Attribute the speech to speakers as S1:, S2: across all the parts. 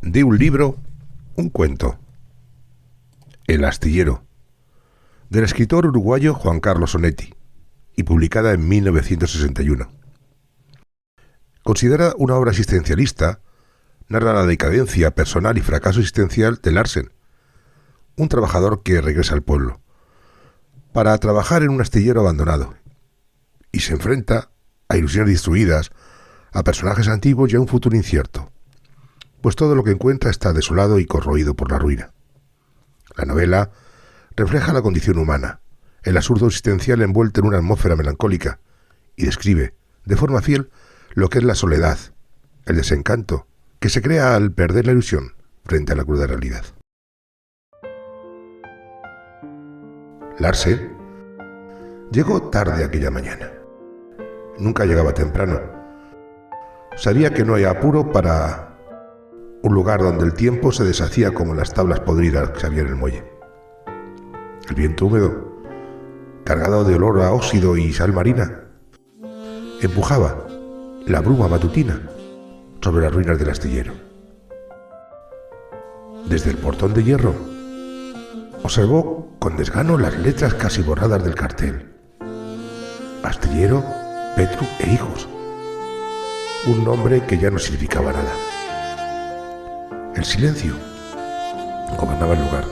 S1: De un libro, un cuento. El astillero, del escritor uruguayo Juan Carlos Onetti, y publicada en 1961. Considerada una obra existencialista, narra la decadencia personal y fracaso existencial de Larsen, un trabajador que regresa al pueblo, para trabajar en un astillero abandonado, y se enfrenta a ilusiones destruidas, a personajes antiguos y a un futuro incierto, pues todo lo que encuentra está desolado y corroído por la ruina. La novela refleja la condición humana, el absurdo existencial envuelto en una atmósfera melancólica, y describe, de forma fiel, lo que es la soledad, el desencanto, que se crea al perder la ilusión frente a la cruda realidad. Larsen llegó tarde aquella mañana. Nunca llegaba temprano. Sabía que no hay apuro para un lugar donde el tiempo se deshacía como las tablas podridas que había en el muelle. El viento húmedo, cargado de olor a óxido y sal marina, empujaba la bruma matutina sobre las ruinas del astillero. Desde el portón de hierro observó con desgano las letras casi borradas del cartel: Astillero, Petru e Hijos. Un nombre que ya no significaba nada. El silencio gobernaba el lugar.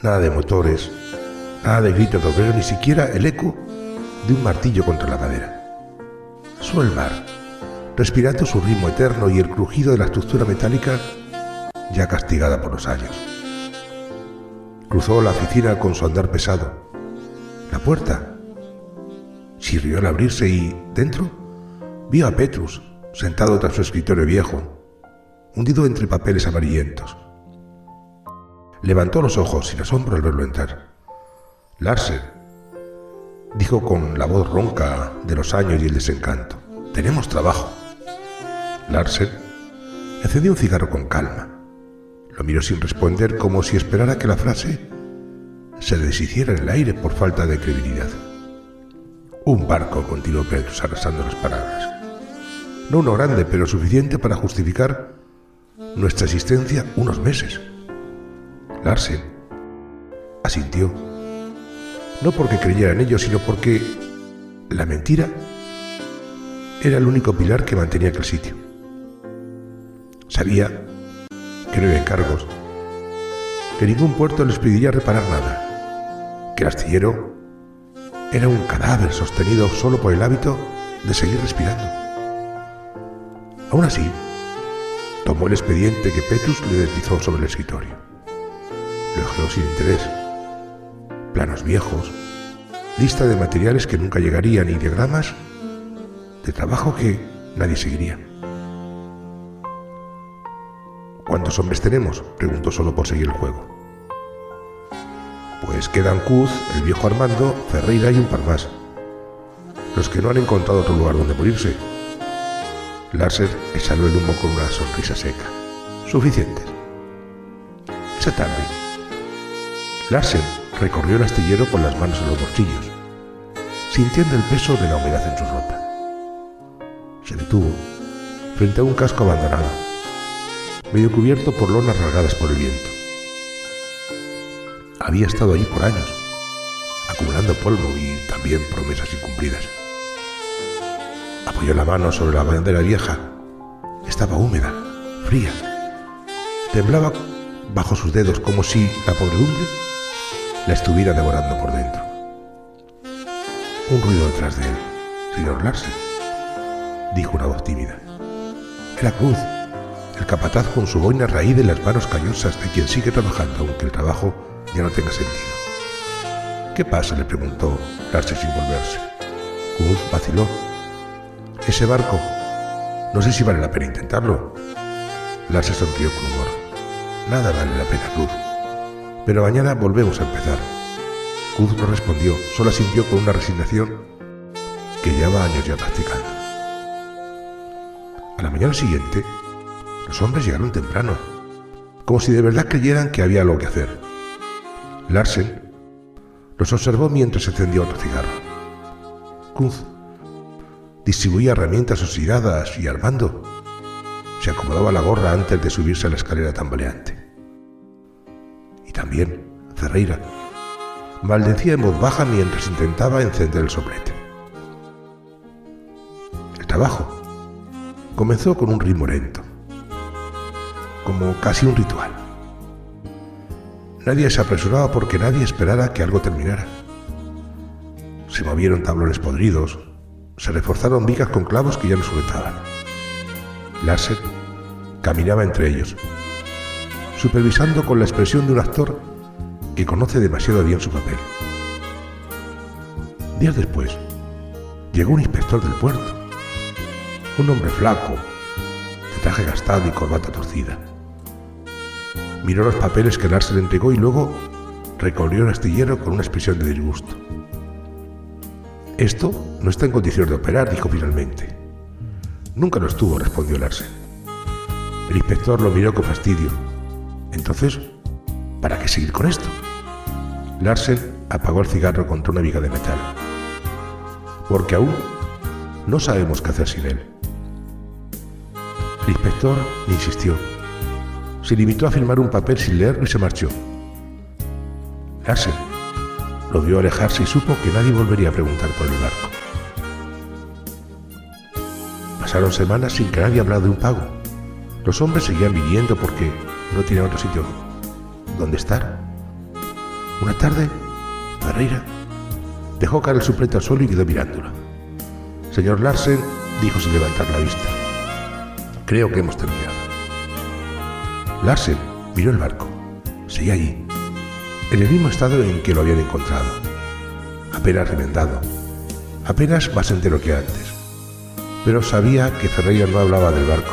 S1: Nada de motores, nada de gritos de obreros, ni siquiera el eco de un martillo contra la madera. Solo el mar, respirando su ritmo eterno y el crujido de la estructura metálica ya castigada por los años. Cruzó la oficina con su andar pesado. La puerta chirrió al abrirse y, dentro, vio a Petrus sentado tras su escritorio viejo, hundido entre papeles amarillentos. Levantó los ojos sin asombro al verlo entrar. Larsen, dijo con la voz ronca de los años y el desencanto: «Tenemos trabajo». Larsen encendió un cigarro con calma. Lo miró sin responder, como si esperara que la frase se deshiciera en el aire por falta de credibilidad. «Un barco», continuó Petrus, arrasando las palabras. «No uno grande, pero suficiente para justificar nuestra existencia unos meses». Larsen asintió, no porque creyera en ello, sino porque la mentira era el único pilar que mantenía aquel sitio. Sabía que no había encargos, que ningún puerto les pediría reparar nada, que el astillero era un cadáver sostenido solo por el hábito de seguir respirando. Aún así, tomó el expediente que Petrus le deslizó sobre el escritorio. Lo hojeó sin interés. Planos viejos, lista de materiales que nunca llegarían y diagramas de trabajo que nadie seguiría. «¿Cuántos hombres tenemos?», preguntó solo por seguir el juego. «Pues quedan Cuz, el viejo Armando, Ferreira y un par más. Los que no han encontrado otro lugar donde morirse». Larsen exhaló el humo con una sonrisa seca. «Suficientes». Esa tarde, Larsen recorrió el astillero con las manos en los bolsillos, sintiendo el peso de la humedad en su ropa. Se detuvo frente a un casco abandonado, medio cubierto por lonas rasgadas por el viento. Había estado allí por años, acumulando polvo y también promesas incumplidas. Apoyó la mano sobre la madera vieja. Estaba húmeda, fría. Temblaba bajo sus dedos como si la podredumbre la estuviera devorando por dentro. Un ruido detrás de él. «Señor Larsen», dijo una voz tímida. Era Cruz, el capataz, con su boina raída y las manos callosas de quien sigue trabajando aunque el trabajo ya no tenga sentido. «¿Qué pasa?», le preguntó Larsen sin volverse. Cruz vaciló. «Ese barco, no sé si vale la pena intentarlo». Larsen sonrió con humor. «Nada vale la pena, Cruz. Pero mañana volvemos a empezar». Cruz no respondió, solo asintió con una resignación que llevaba años ya practicando. A la mañana siguiente, los hombres llegaron temprano, como si de verdad creyeran que había algo que hacer. Larsen los observó mientras encendió otro cigarro. Cruz distribuía herramientas oxidadas y Armando se acomodaba la gorra antes de subirse a la escalera tambaleante. Y también Ferreira maldecía en voz baja mientras intentaba encender el soplete. El trabajo comenzó con un ritmo lento, como casi un ritual. Nadie se apresuraba porque nadie esperara que algo terminara. Se movieron tablones podridos, se reforzaron vigas con clavos que ya no sujetaban. Larsen caminaba entre ellos, supervisando con la expresión de un actor que conoce demasiado bien su papel. Días después, llegó un inspector del puerto, un hombre flaco, de traje gastado y corbata torcida. Miró los papeles que Larsen le entregó y luego recorrió el astillero con una expresión de disgusto. «Esto no está en condiciones de operar», dijo finalmente. «Nunca lo estuvo», respondió Larsen. El inspector lo miró con fastidio. «Entonces, ¿para qué seguir con esto?». Larsen apagó el cigarro contra una viga de metal. «Porque aún no sabemos qué hacer sin él». El inspector le insistió. Se limitó a firmar un papel sin leerlo y se marchó. Larsen lo vio alejarse y supo que nadie volvería a preguntar por el barco. Pasaron semanas sin que nadie hablara de un pago. Los hombres seguían viniendo porque no tenían otro sitio donde estar. Una tarde, Ferreira dejó caer el suplete al suelo y quedó mirándolo. «Señor Larsen», dijo sin levantar la vista, «creo que hemos terminado». Larsen miró el barco. Seguía allí, en el mismo estado en que lo habían encontrado, apenas remendado, apenas más entero que antes. Pero sabía que Ferreira no hablaba del barco,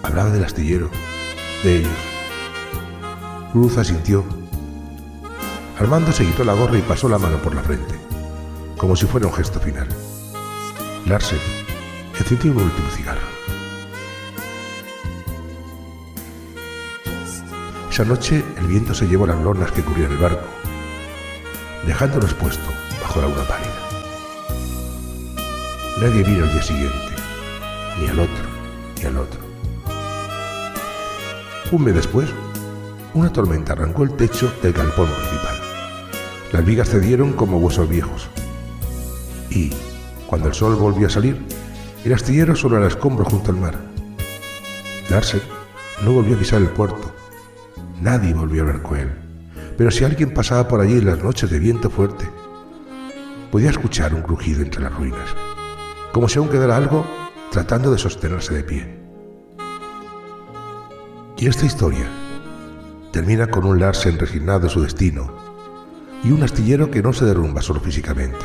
S1: hablaba del astillero, de ellos. Cruz asintió. Armando se quitó la gorra y pasó la mano por la frente, como si fuera un gesto final. Larsen encendió un último cigarro. Esa noche el viento se llevó las lonas que cubrían el barco, dejándonos expuesto bajo la luna pálida. Nadie vino al día siguiente, ni al otro, ni al otro. Un mes después, una tormenta arrancó el techo del galpón principal. Las vigas cedieron como huesos viejos. Y, cuando el sol volvió a salir, el astillero solo era escombro junto al mar. Larsen no volvió a pisar el puerto. Nadie volvió a hablar con él, pero si alguien pasaba por allí en las noches de viento fuerte, podía escuchar un crujido entre las ruinas, como si aún quedara algo tratando de sostenerse de pie. Y esta historia termina con un Larsen resignado a su destino y un astillero que no se derrumba solo físicamente,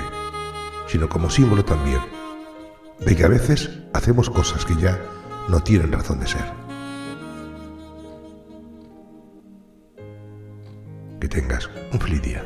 S1: sino como símbolo también de que a veces hacemos cosas que ya no tienen razón de ser. Que tengas un feliz día.